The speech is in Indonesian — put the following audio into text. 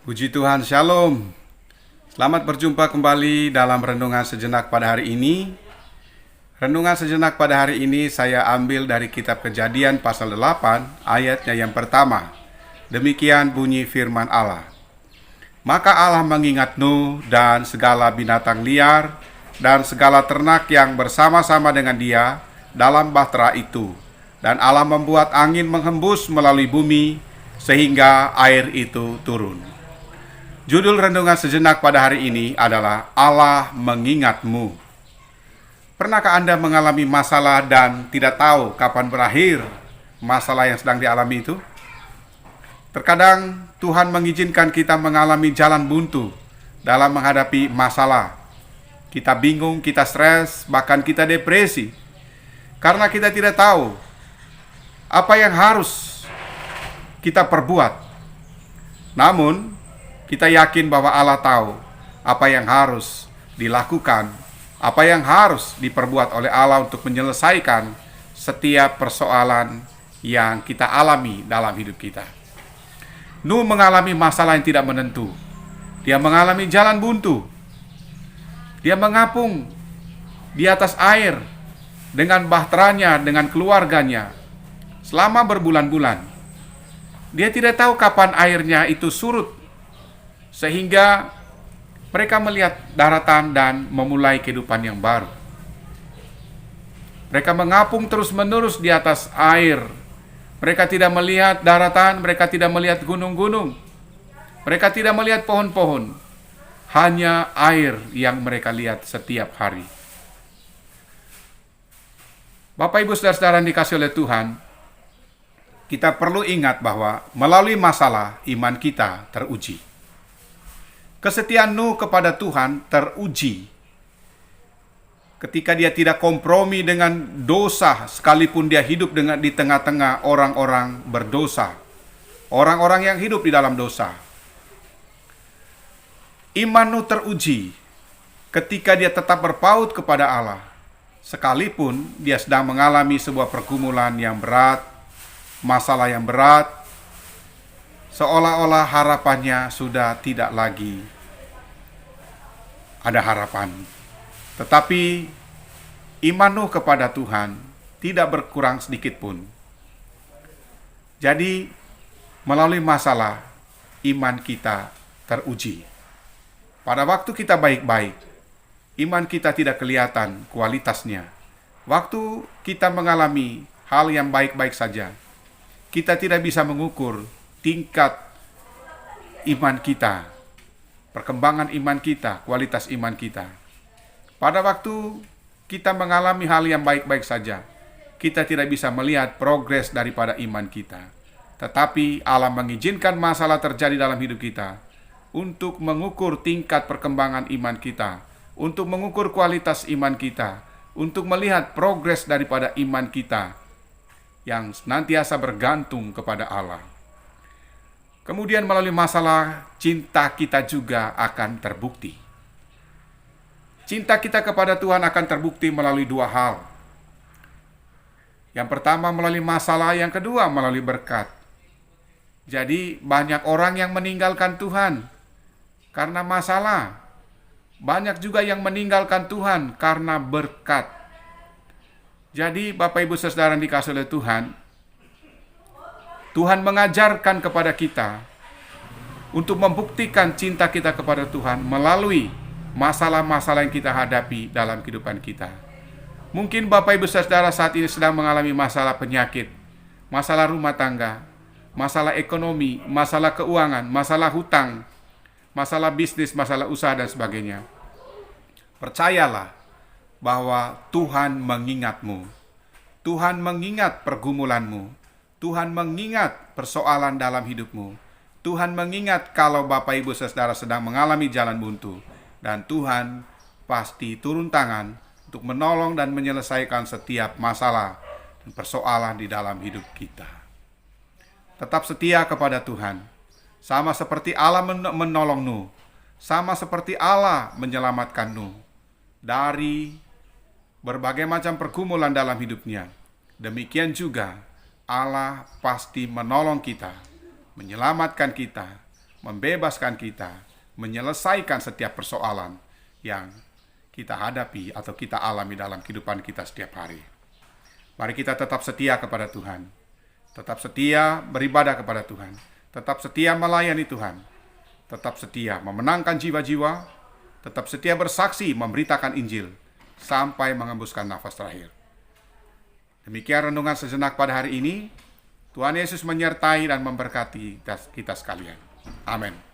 Puji Tuhan, Shalom. Selamat berjumpa kembali dalam Renungan Sejenak pada hari ini. Renungan Sejenak pada hari ini saya ambil dari kitab Kejadian pasal 8, ayatnya yang pertama. Demikian bunyi firman Allah. Maka Allah mengingat Nuh dan segala binatang liar dan segala ternak yang bersama-sama dengan dia dalam bahtera itu. Dan Allah membuat angin menghembus melalui bumi sehingga air itu turun. Judul renungan sejenak pada hari ini adalah Allah mengingatmu. Pernahkah Anda mengalami masalah dan tidak tahu kapan berakhir masalah yang sedang dialami itu? Terkadang Tuhan mengizinkan kita mengalami jalan buntu dalam menghadapi masalah. Kita bingung, kita stres, bahkan kita depresi. Karena kita tidak tahu apa yang harus kita perbuat. Namun, kita yakin bahwa Allah tahu apa yang harus dilakukan, apa yang harus diperbuat oleh Allah untuk menyelesaikan setiap persoalan yang kita alami dalam hidup kita. Nuh mengalami masalah yang tidak menentu. Dia mengalami jalan buntu. Dia mengapung di atas air dengan bahteranya, dengan keluarganya selama berbulan-bulan. Dia tidak tahu kapan airnya itu surut, sehingga mereka melihat daratan dan memulai kehidupan yang baru. Mereka mengapung terus-menerus di atas air. Mereka tidak melihat daratan, mereka tidak melihat gunung-gunung. Mereka tidak melihat pohon-pohon. Hanya air yang mereka lihat setiap hari. Bapak, Ibu, Saudara-saudara yang dikasihi oleh Tuhan, kita perlu ingat bahwa melalui masalah iman kita teruji. Kesetiaan Nuh kepada Tuhan teruji ketika dia tidak kompromi dengan dosa, sekalipun dia hidup di tengah-tengah orang-orang berdosa, orang-orang yang hidup di dalam dosa. Iman Nuh teruji ketika dia tetap berpaut kepada Allah, sekalipun dia sedang mengalami sebuah pergumulan yang berat, masalah yang berat, seolah-olah harapannya sudah tidak lagi ada harapan. Tetapi iman Nuh kepada Tuhan tidak berkurang sedikit pun. Jadi melalui masalah iman kita teruji. Pada waktu kita baik-baik, iman kita tidak kelihatan kualitasnya. Waktu kita mengalami hal yang baik-baik saja, kita tidak bisa mengukur tingkat iman kita, perkembangan iman kita, kualitas iman kita. Pada waktu kita mengalami hal yang baik-baik saja, kita tidak bisa melihat progres daripada iman kita. Tetapi Allah mengizinkan masalah terjadi dalam hidup kita untuk mengukur tingkat perkembangan iman kita, untuk mengukur kualitas iman kita, untuk melihat progres daripada iman kita yang senantiasa bergantung kepada Allah. Kemudian melalui masalah, cinta kita juga akan terbukti. Cinta kita kepada Tuhan akan terbukti melalui dua hal. Yang pertama melalui masalah, yang kedua melalui berkat. Jadi banyak orang yang meninggalkan Tuhan karena masalah. Banyak juga yang meninggalkan Tuhan karena berkat. Jadi Bapak, Ibu, Saudara yang dikasihi oleh Tuhan, Tuhan mengajarkan kepada kita untuk membuktikan cinta kita kepada Tuhan melalui masalah-masalah yang kita hadapi dalam kehidupan kita. Mungkin Bapak, Ibu, Saudara saat ini sedang mengalami masalah penyakit, masalah rumah tangga, masalah ekonomi, masalah keuangan, masalah hutang, masalah bisnis, masalah usaha, dan sebagainya. Percayalah bahwa Tuhan mengingatmu. Tuhan mengingat pergumulanmu. Tuhan mengingat persoalan dalam hidupmu. Tuhan mengingat kalau Bapak, Ibu, Saudara sedang mengalami jalan buntu. Dan Tuhan pasti turun tangan untuk menolong dan menyelesaikan setiap masalah dan persoalan di dalam hidup kita. Tetap setia kepada Tuhan. Sama seperti Allah menolong Nuh. Sama seperti Allah menyelamatkan Nuh dari berbagai macam pergumulan dalam hidupnya. Demikian juga Allah pasti menolong kita, menyelamatkan kita, membebaskan kita, menyelesaikan setiap persoalan yang kita hadapi atau kita alami dalam kehidupan kita setiap hari. Mari kita tetap setia kepada Tuhan, tetap setia beribadah kepada Tuhan, tetap setia melayani Tuhan, tetap setia memenangkan jiwa-jiwa, tetap setia bersaksi memberitakan Injil sampai mengembuskan nafas terakhir. Demikian renungan sejenak pada hari ini. Tuhan Yesus menyertai dan memberkati kita sekalian. Amin.